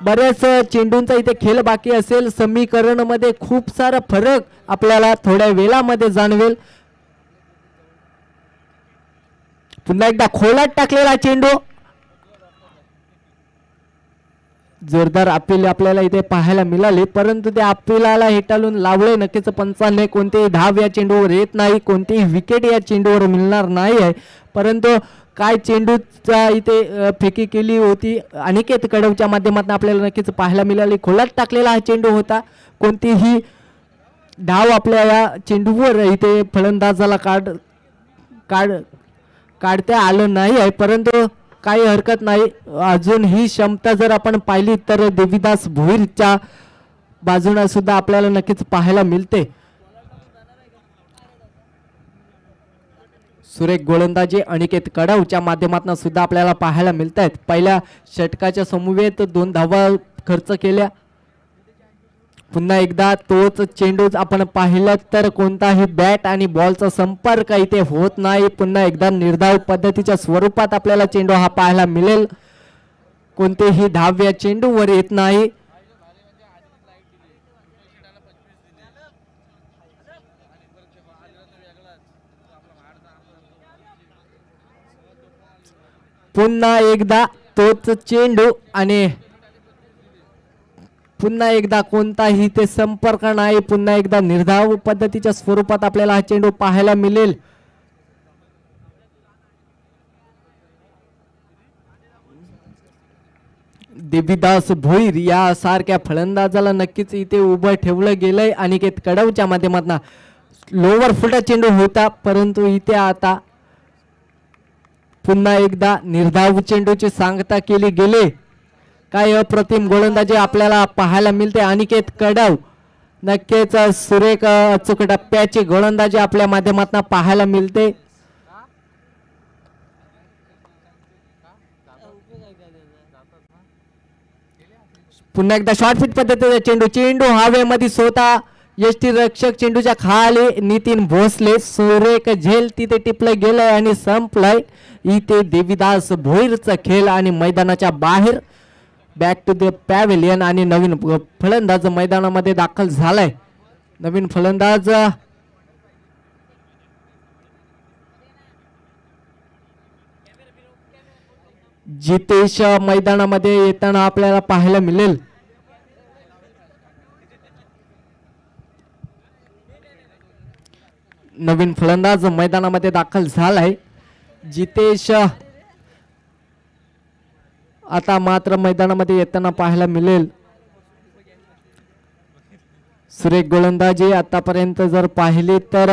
बऱ्याच चेंडूंचा इथे खेळ बाकी असेल. समीकरण मध्ये खूप सारा फरक आपल्याला थोड्या वेळामध्ये जाणवेल. पुन्हा एकदा खोलात टाकलेला चेंडू. जोरदार अपील आपल्याला इथे पाहायला मिळाले. परंतु त्या अपीलाला हेटाळून लावले नक्कीच पंचांनी. कोणतेही धाव या चेंडूवर येत नाही. कोणतीही विकेट या चेंडूवर मिळणार नाही आहे. परंतु काय चेंडूचा इथे फेकी केली होती अनिकेत कडवच्या माध्यमातून आपल्याला नक्कीच पाहायला मिळाली. खोलात टाकलेला हा चेंडू होता. कोणतीही धाव आपल्या या चेंडूवर इथे फलंदाजाला काढता आलं नाही आहे. परंतु काही हरकत नाही. अजून ही क्षमता जर आपण पाहिली तर देवीदास भोईरच्या बाजूने सुद्धा आपल्याला नक्कीच पाहायला मिळते. सुरेख गोलंदाजी अनिकेत कडवच्या माध्यमातून सुद्धा आपल्याला पाहायला मिळत आहेत. पहिल्या षटकाच्या समवेत 2 धावा खर्च केल्या. पुन्हा एकदा तोच चेंडू आपण पाहिलं तर कोणताही बॅट आणि बॉलचा संपर्क इथे होत नाही. पुन्हा एकदा निर्धाव पद्धतीच्या स्वरूपात आपल्याला चेंडू हा पाहायला मिळेल. कोणतेही धाव या चेंडूवर येत नाही. पुन्हा एकदा तोच चेंडू आणि पुन्हा एकदा कोणताही ते संपर्क नाही. पुन्हा एकदा निर्धाव पद्धतीच्या स्वरूपात आपल्याला हा चेंडू पाहायला मिळेल. देवीदास भोईर या सारख्या फलंदाजाला नक्कीच इथे उभं ठेवलं गेलंय. अनिकेत कडवच्या माध्यमातून लोअर फुलटा चेंडू होता. परंतु इथे आता पुन्हा एकदा निर्धाव चेंडूची सांगता केली गेली. काय अप्रतिम गोलंदाजी आपल्याला पाहायला मिळते. अनिकेत कडव नक्कीच सुरेख अचूक टप्प्याची गोलंदाजी आपल्या माध्यमातून पाहायला मिळते. पुन्हा एकदा शॉर्ट फिट पद्धतीचा चेंडू हवेमध्ये स्वतः यष्टी रक्षक चेंडूच्या खाली नितीन भोसले. सुरेख झेल तिथे टिपलं गेलंय आणि संपलंय. इथे देवीदास भोईरचा खेळ आणि मैदानाच्या बाहेर बॅक टू द पॅव्हेलियन आणि नवीन फलंदाज मैदानामध्ये दाखल झालाय. नवीन फलंदाज जितेश मैदानामध्ये येताना आपल्याला पाहायला मिळेल. नवीन फलंदाज मैदानामध्ये दाखल झालाय जितेश. आता मात्र मैदानामध्ये येताना पाहायला मिळेल. सुरेख गोलंदाजी आतापर्यंत जर पाहिली तर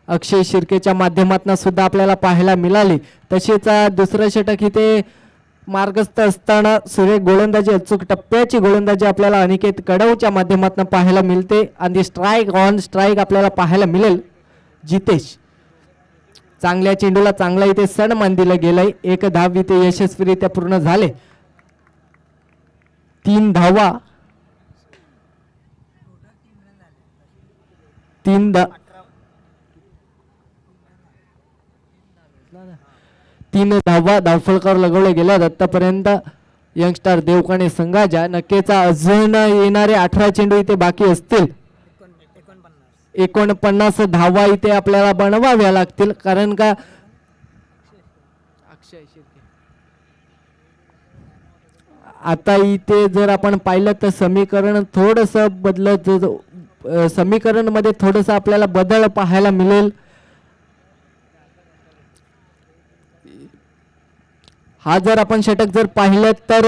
अक्षय शिर्केच्या माध्यमातून सुद्धा आपल्याला पाहायला मिळाली. तसेच दुसरं षटक इथे मार्गस्थ असताना सुरेख गोलंदाजी अचूक टप्प्याची गोलंदाजी आपल्याला अनिकेत कडवच्या माध्यमातून पाहायला मिळते आणि स्ट्राईक ऑन स्ट्राईक आपल्याला पाहायला मिळेल. जितेश चांगल्या चेंडूला चांगला इथे सन्मान दिला गेलाय. एक धाव इथे यशस्वीरित्या पूर्ण झाले. 3 धावा 3 धावा धावफलकावर लगवले गेल्यात आतापर्यंत. यंगस्टार देवकाणे संघाच्या नक्कीच अजून येणारे 18 चेंडू इथे बाकी असतील. 49 धावा इथे आपल्याला बनवाव्या लागतील. कारण का आता इथे जर आपण पाहिलं तर समीकरण थोडस बदलत, समीकरण मध्ये थोडस आपल्याला बदल पाहायला मिळेल. हा जर आपण षटक जर पाहिलं तर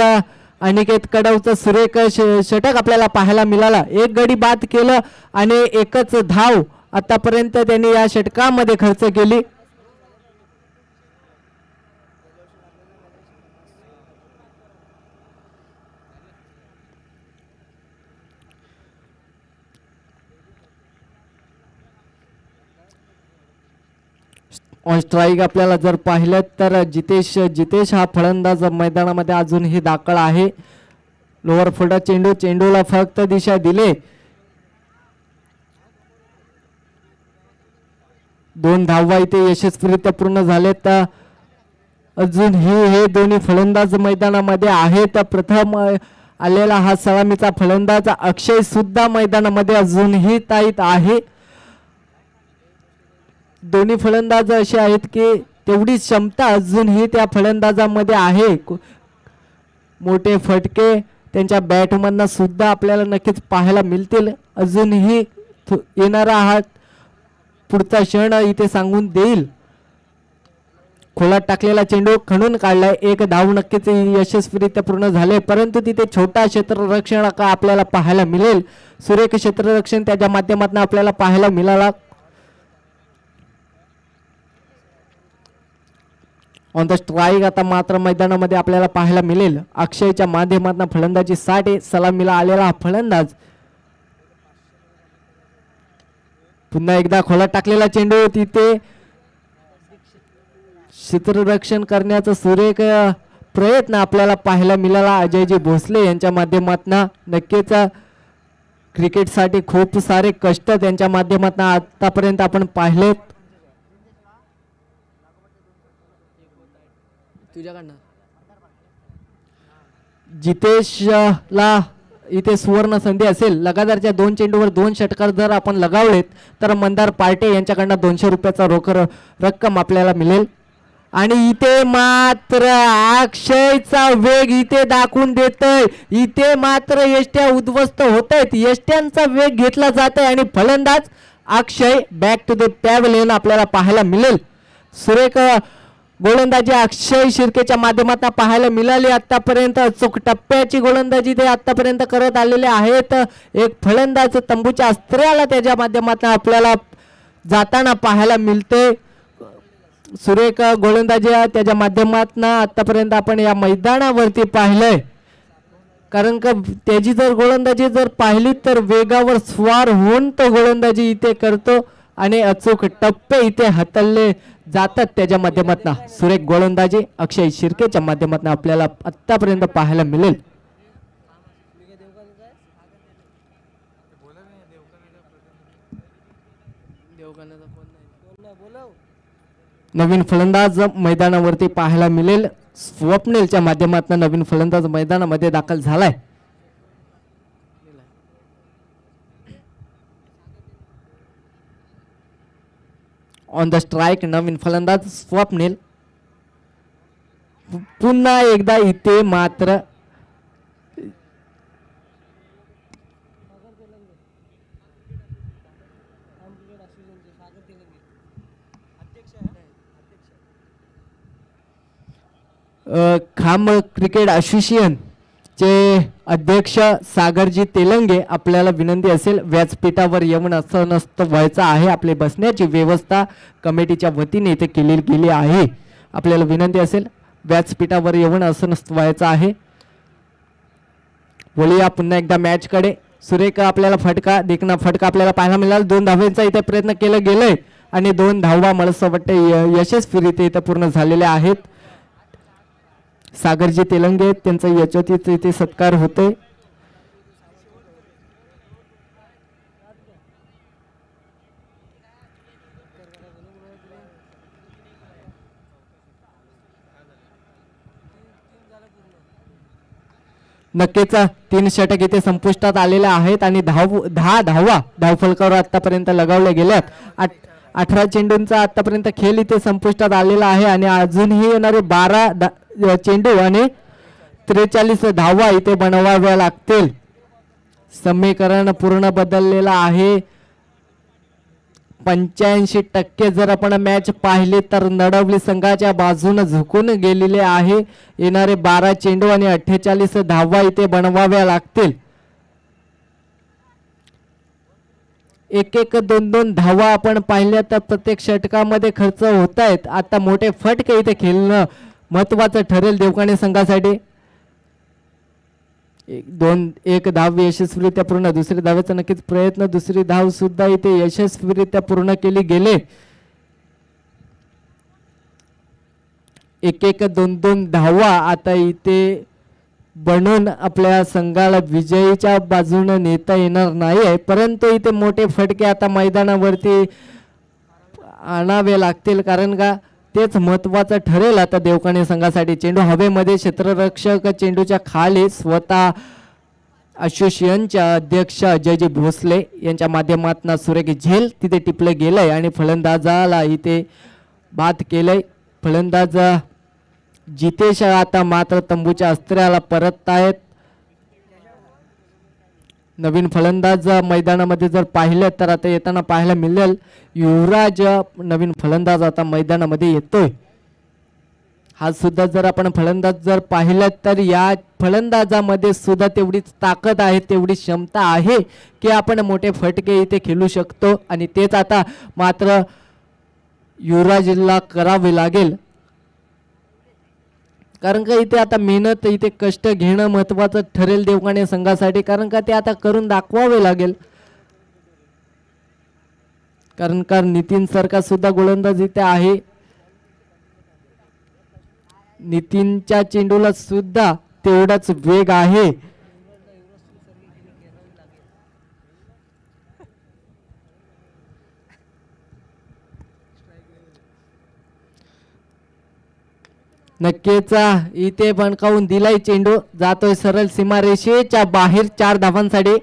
अनिकेत कडवचं सुरेख षटक आपल्याला पाहायला मिळाला. एक गडी बाद केलं आणि एकच धाव आतापर्यंत त्यांनी या षटकामध्ये खर्च केली. ऑन स्ट्राईक आपल्याला जर पाहिलं तर जितेश हा फलंदाज मैदानामध्ये अजूनही दाखल आहे. लोअर फुटा चेंडूला फक्त दिशा दिले. 2 धावा इथे यशस्वीरित्या पूर्ण झालेत. अजूनही हे दोन्ही फलंदाज मैदानामध्ये आहेत. प्रथम आलेला हा सलामीचा फलंदाज अक्षय सुद्धा मैदानामध्ये अजूनही ताईत आहे. दोन्ही फलंदाज असे आहेत की तेवढी क्षमता अजूनही त्या फलंदाजामध्ये आहे. मोठे फटके त्यांच्या बॅटमधनं सुद्धा आपल्याला नक्कीच पाहायला मिळतील. अजूनही येणारा हा पुढचा क्षण इथे सांगून देईल. खोलात टाकलेला चेंडू खणून काढलाय. एक धाव नक्कीच यशस्वीरित्या पूर्ण झाले. परंतु तिथे छोटा क्षेत्ररक्षण आपल्याला पाहायला मिळेल. सुरेख क्षेत्ररक्षण त्याच्या माध्यमातून आपल्याला पाहायला मिळाला. ऑन द स्ट्राईक आता मात्र मैदानामध्ये आपल्याला पाहायला मिळेल. अक्षयच्या माध्यमातून फलंदाजी साठी सलामीला आलेला हा फलंदाज. पुन्हा एकदा खोलात टाकलेला चेंडू तिथे क्षेत्ररक्षण करण्याचा सुरेख प्रयत्न आपल्याला पाहायला मिळाला. अजयजी भोसले यांच्या माध्यमातून. नक्कीच क्रिकेटसाठी खूप सारे कष्ट त्यांच्या माध्यमातून आतापर्यंत आपण पाहिलेत. तुझ्याकडनं जितेशला इथे सुवर्ण संधी असेल. लगातारच्या 2 चेंडूवर 2 षटकार जर आपण लगावलेत तर मंदार पार्टे यांच्याकडनं 200 रुपयाचा रोख रक्कम आपल्याला मिळेल. आणि इथे मात्र अक्षयचा वेग इथे दाखवून देतोय. इथे मात्र यष्ट्या उद्ध्वस्त होत आहेत. यष्ट्यांचा वेग घेतला जात आहे आणि फलंदाज अक्षय बॅक टू द पॅव्हलियन आपल्याला पाहायला मिळेल. सुरेख गोलंदाजी अक्षय शिर्केच्या माध्यमातून पाहायला मिळाली. आतापर्यंत अचूक टप्प्याची गोलंदाजी ते आतापर्यंत करत आलेले आहेत. एक फलंदाज तंबूच्या अस्त्राला त्याच्या माध्यमातून आपल्याला जाताना पाहायला मिळते. सुरेख गोलंदाजी त्याच्या माध्यमातून आतापर्यंत आपण या मैदानावरती पाहिलंय. कारण का त्याची जर गोलंदाजी जर पाहिली तर वेगावर स्वार होऊन तो गोलंदाजी इथे करतो आणि अचूक टप्पे इथे हाताळले जातात त्याच्या माध्यमातून. सुरेख गोलंदाजी अक्षय शिर्केच्या माध्यमातून आपल्याला आतापर्यंत पाहायला मिळेल. नवीन फलंदाज मैदानावरती पाहायला मिळेल. स्वप्नीलच्या माध्यमातून नवीन फलंदाज मैदानामध्ये दाखल झालाय. ऑन द स्ट्राइक नवीन फलंदाज स्वप्नील. पुन्हा एकदा इथे मात्र खाम क्रिकेट असोसिएशन चे अध्यक्ष सागरजी तेलंगे आपल्याला विनंती असेल व्यासपीठावर येऊन असं नसतं व्हायचं आहे. आपली बसण्याची व्यवस्था कमिटीच्या वतीने इथे केली गेली आहे. आपल्याला विनंती असेल व्यासपीठावर येऊन असं नसतं व्हायचं आहे. बोलूया पुन्हा एकदा मॅच कडे. सुरेख आपल्याला फटका देखना फटका आपल्याला पाहायला मिळाला. 2 धावांचा इथे प्रयत्न केला गेलाय आणि 2 धावा मला असं वाटतं यशस्वीरित्या इथे पूर्ण झालेले आहेत. सागरजी तेलंगे त्यांचा यशस्वीच इथे सत्कार होतोय. नक्कीच 3 षटक इथे संपुष्टात आलेले आहेत आणि 10 धावा धावफलकावर आतापर्यंत लगावल्या गेल्यात. 18 चेंडूंचा आतापर्यंत खेळ इथे संपुष्टात आलेला आहे आणि अजूनही येणारे 12 चेंडू आणि 43 धावा इथे बनवाव्या लागतील. समीकरण पूर्ण बदललेला आहे. 85% जर आपण मॅच पाहिली तर नडवली संघाच्या बाजूने झुकून गेलेले आहे. येणारे 12 चेंडू आणि 48 धावा इथे बनवाव्या लागतील. 1-1 2-2 धावा आपण पाहिल्या तर प्रत्येक षटकामध्ये खर्च होत आहेत. आता मोठे फटके इथे खेळणं महत्वाचं ठरेल देवकाणे संघासाठी. 1 धाव यशस्वीरित्या पूर्ण. दुसरी धावेचा नक्कीच प्रयत्न. दुसरी धाव सुद्धा इथे यशस्वीरित्या पूर्ण केली गेले. 1-1 2-2 धावा आता इथे बनून आपल्या संघाला विजयीच्या बाजूने नेता येणार नाही आहे. परंतु इथे मोठे फटके आता मैदानावरती आणावे लागतील कारण का तेच महत्वाचं ठरेल आता देवकाणे संघासाठी. चेंडू हवेमध्ये क्षेत्ररक्षक चेंडूच्या खाली स्वतः असोसिएशनच्या अध्यक्ष अजयजी भोसले यांच्या माध्यमातून सुरेख झेल तिथे टिपले गेलंय आणि फलंदाजाला इथे बाद केलंय. फलंदाज जितेश आता मात्र तंबूच्या अस्त्राला परत आहेत. नवीन फलंदाज मैदानामध्ये जर पाहिले तर आता येताना पाहायला मिळेल युवराज नवीन फलंदाज आता मैदानामध्ये येतोय. हा सुद्धा जर आपण फलंदाज जर पाहिलं तर या फलंदाजामध्ये सुद्धा तेवढीच ताकद आहे तेवढी क्षमता आहे की आपण मोठे फटके इथे खेळू शकतो आणि तेच आता मात्र युवराजला करावे लागेल कारण का इथे आता मेहनत इथे कष्ट घेणं महत्वाचं ठरेल देवकाणे संघासाठी कारण का ते आता करून दाखवावे लागेल. कारण का नितीन सरकार सुद्धा गोलंदाज इथे आहे. नितीनच्या चेंडूला सुद्धा तेवढाच वेग आहे. नक्कीच इथे बनकावून दिलाय. चेंडू जातोय सरळ सीमारेषेच्या बाहेर 4 धावांसाठी.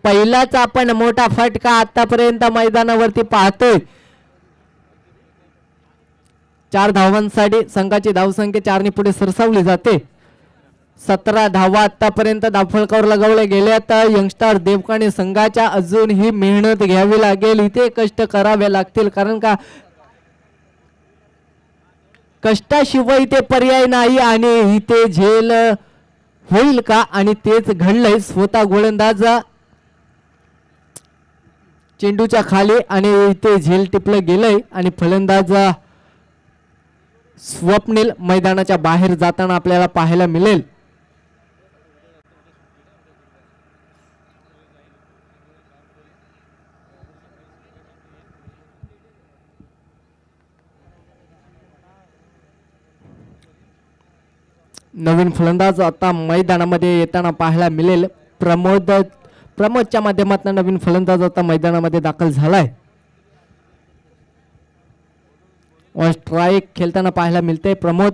पहिलाच आपण मोठा फटका आतापर्यंत मैदानावरती पाहतोय. 4 धावांसाठी संघाची धावसंख्या 4 ने पुढे सरसावली जाते. 17 धावा आतापर्यंत धावफलकावर लगावल्या गेल्या. तर यंगस्टर देवकाणे संघाच्या अजूनही मेहनत घ्यावी लागेल. इथे कष्ट करावे लागतील कारण का कष्टाशिवाय इथे पर्याय नाही आणि इथे झेल होईल का आणि तेच घडलंय. स्वतः गोलंदाज चेंडूच्या खाली आणि इथे झेल टिपलं गेलंय आणि फलंदाज स्वप्नील मैदानाच्या बाहेर जाताना आपल्याला पाहायला मिळेल. नवीन फलंदाज आता मैदानामध्ये येताना पाहायला मिळेल. प्रमोदच्या माध्यमातून नवीन फलंदाज आता मैदानामध्ये दाखल झालाय. ऑन स्ट्राईक खेळताना पाहायला मिळते प्रमोद.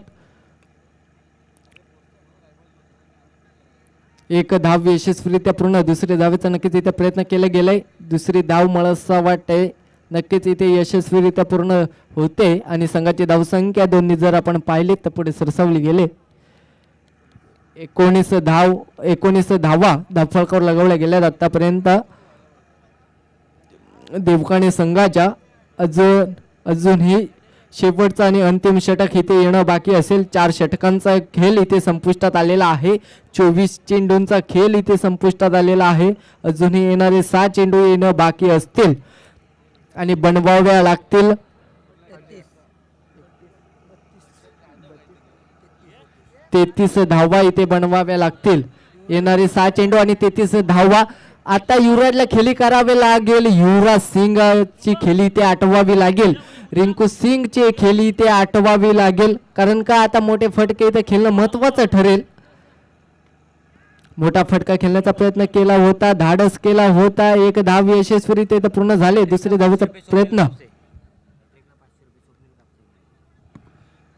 एक धाव यशस्वीरित्या पूर्ण. दुसरी धावेचा नक्कीच इथे प्रयत्न केला गेलाय. दुसरी धाव मला असं वाटतंय नक्कीच इथे यशस्वीरित्या पूर्ण होते आणि संघाची धावसंख्या दोन्ही जर आपण पाहिली तर पुढे सरसावली गेले. 19 धावा धावफलकावर लगवल्या गेल्यात आतापर्यंत. देवकाणे संघाच्या अजूनही शेवटचा आणि अंतिम षटक इथे येणं बाकी असेल. 4 षटकांचा खेळ इथे संपुष्टात आलेला आहे. 24 चेंडूंचा खेळ इथे संपुष्टात आलेला आहे. अजूनही येणारे 6 चेंडू येणं बाकी असतील आणि बनवाव्या लागतील. 33 धावा इथे बनवाव्या लागतील. येणारे 6 चेंडू आणि 33 धावा. आता युवराजला खेळी करावे लागेल. युवराज सिंगची खेळी इथे आटवावी लागेल. रिंकू सिंगची खेळी इथे आटवावी लागेल. कारण का आता मोठे फटके इथे खेळणं महत्वाचं ठरेल. मोठा फटका खेळण्याचा प्रयत्न केला होता. धाडस केला होता. एक धाव यशस्वी इथे पूर्ण झाले. दुसरी धावेचा प्रयत्न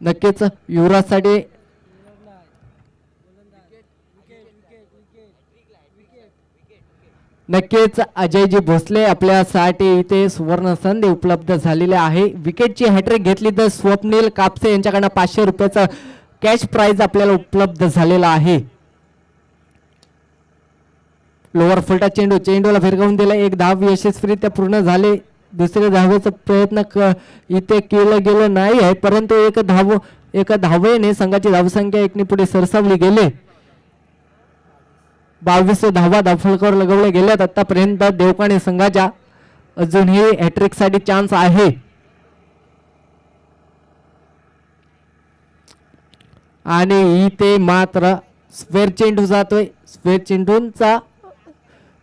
नक्कीच युवराजसाठी नक्कीच अजयजी भोसले आपल्यासाठी इथे सुवर्ण संधी उपलब्ध झालेले आहे. विकेटची हॅट्रिक घेतली तर स्वप्नील कापसे यांच्याकडनं 500 रुपयाचा कॅश प्राइज आपल्याला उपलब्ध झालेला आहे. लोअर फुलटा चेंडूला फिरकावून दिला. एक धाव यशस्वीरित्या पूर्ण झाले. दुसऱ्या धावेचा प्रयत्न इथे केलं गेलं नाही आहे परंतु एक धावेने संघाची धावसंख्या 1 ने पुढे सरसावली गेले. 22 धावा धावफलकावर लगवल्या गेल्यात आतापर्यंत. देवकाणे संघाच्या अजूनही हॅट्रिक साठी चान्स आहे. आणि इथे मात्र स्क्वेअर चेंडू जातोय. स्क्वेअर चेंडूंचा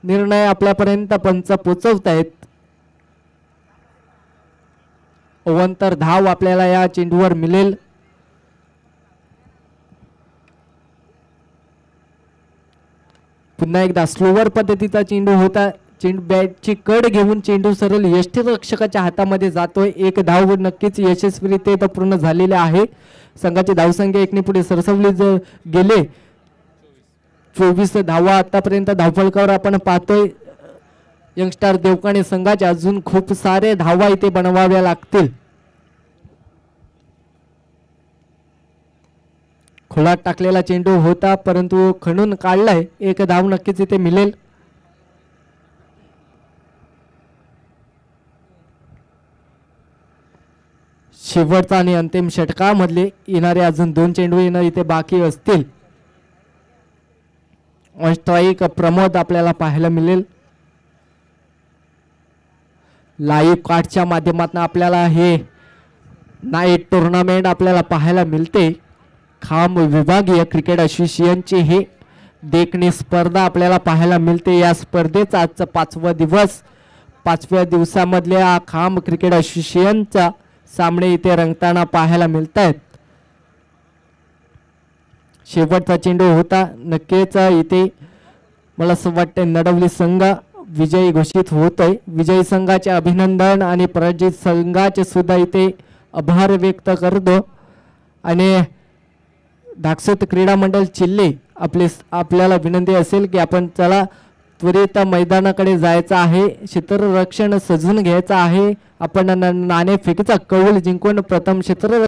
निर्णय आपल्यापर्यंत पंच पोचवतायत. अवंतर धाव आपल्याला या चेंडूवर मिळेल. पुन्हा एकदा स्लोवर पद्धतीचा चेंडू होता. चेंडू बॅटची कड घेऊन चेंडू सरळ यष्टिरक्षकाच्या हातामध्ये जातोय. एक धाव नक्कीच यशस्वीरित्या पूर्ण झालेले आहे. संघाची धावसंख्या 1 ने पुढे सरसवली गेले. 24 धावा आतापर्यंत धावफलकावर आपण पाहतोय. यंगस्टार देवकाणे संघाच्या अजून खूप सारे धावा इथे बनवाव्या लागतील. खोलात टाकलेला चेंडू होता परंतु खणून काढलाय. एक धाव नक्कीच इथे मिळेल. शेवटचा आणि अंतिम षटकामधले येणारे अजून 2 चेंडू येणं इथे बाकी असतील. ऑन स्ट्राईक प्रमोद आपल्याला पाहायला मिळेल. लाईव्ह कार्डच्या माध्यमातून आपल्याला हे नाईट टुर्नामेंट आपल्याला पाहायला मिळते. खाम विभागीय क्रिकेट असोसिएशनची हे देखणी स्पर्धा आपल्याला पाहायला मिळते. या स्पर्धेचा आजचा 5वा दिवस. 5व्या दिवसामधल्या खाम क्रिकेट असोसिएशनचा सामने इथे रंगताना पाहायला मिळत आहेत. शेवटचा चेंडू होता. नक्कीच इथे मला असं वाटतं नडवली संघ विजयी घोषित होतोय. विजयी संघाचे अभिनंदन आणि पराजित संघाचे सुद्धा इथे आभार व्यक्त करतो. आणि धाकसोत क्रीडा मंडळ चिल्ले आपल्याला विनंती असेल की आपण चला त्वरित मैदानाकडे जायचं आहे. क्षेत्ररक्षण सजून घ्यायचं आहे. आपण नाणेफेकीचा कौल जिंकून प्रथम क्षेत्र